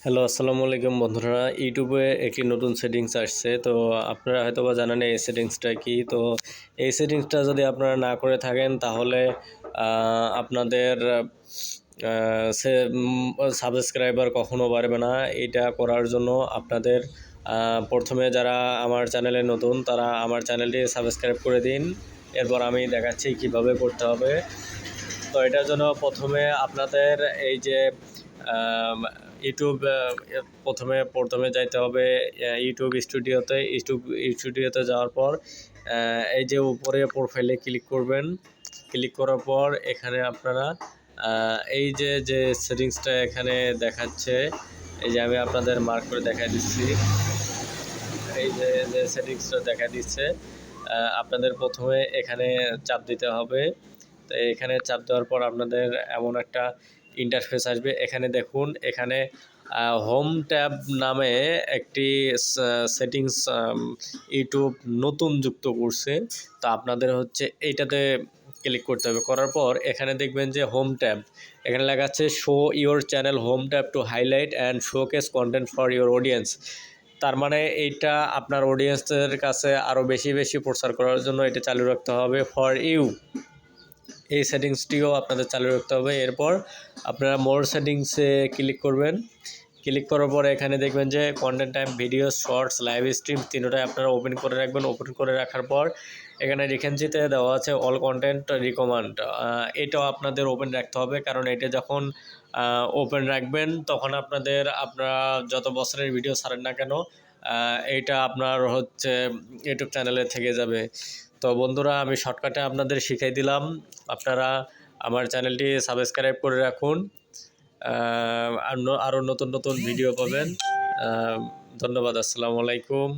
Hello, আসসালামু আলাইকুম বন্ধুরা। ইউটিউবে একটি নতুন সেটিংস আসছে। তো আপনারা হয়তোবা জানেন এই সেটিংসটা কি। তো এই সেটিংসটা যদি আপনারা না করে থাকেন তাহলে আপনাদের সাবস্ক্রাইবার কখনো বাড়বে না। এটা করার জন্য আপনাদের প্রথমে যারা আমার চ্যানেলে নতুন তারা আমার চ্যানেলটি সাবস্ক্রাইব করে দিন। এরপর আমি দেখাচ্ছি কিভাবে করতে হবে। তো এটার জন্য প্রথমে আপনাদের এই যে ইউটিউব প্রথমে যাইতে হবে ইউটিউব স্টুডিওতে যাওয়ার পর এই যে উপরে প্রোফাইলে ক্লিক করবেন। ক্লিক করার পর এখানে আপনারা এই যে সেটিংসটা এখানে দেখাচ্ছে, এই যে আমি আপনাদের মার্ক করে দেখাই দিচ্ছি। এই যে সেটিংসটা দেখা দিচ্ছে, আপনাদের প্রথমে এখানে চাপ দিতে হবে। তো এখানে চাপ দেওয়ার পর আপনাদের এমন একটা ইন্টারফেস আসবে। এখানে দেখুন, এখানে হোম ট্যাব নামে একটি সেটিংস ইউটিউব নতুন যুক্ত করছে। তো আপনাদের হচ্ছে এইটাতে ক্লিক করতে হবে। করার পর এখানে দেখবেন যে হোম ট্যাব, এখানে লেখা আছে show your channel home tab to highlight and showcase content for your audience. তার মানে এইটা আপনার অডিয়েন্সদের কাছে আরও বেশি প্রচার করার জন্য এটা চালু রাখতে হবে। ফর ইউ এই সেটিংসটিও আপনাদের চালু রাখতে হবে। এরপর আপনারা মোর সেটিংসে ক্লিক করবেন। ক্লিক করার পর এখানে দেখবেন যে content time, video, shorts, live stream তিনটাই আপনারা ওপেন করে রাখবেন। ওপেন করে রাখার পর এখানে রিকেন্সিতে দেওয়া আছে অল কন্টেন্ট রিকমান্ড। এটাও আপনাদের ওপেন রাখতে হবে, কারণ এটা যখন ওপেন রাখবেন তখন আপনারা যত বছরের ভিডিও ছাড়েন না কেন এইটা আপনার হচ্ছে ইউটিউব চ্যানেলে থেকে যাবে। তো বন্ধুরা, আমি শর্টকাটে আপনাদের শিখিয়ে দিলাম। আপনারা আমার চ্যানেলটি সাবস্ক্রাইব করে রাখুন। আরও নতুন ভিডিও পাবেন। ধন্যবাদ। আসসালামু আলাইকুম।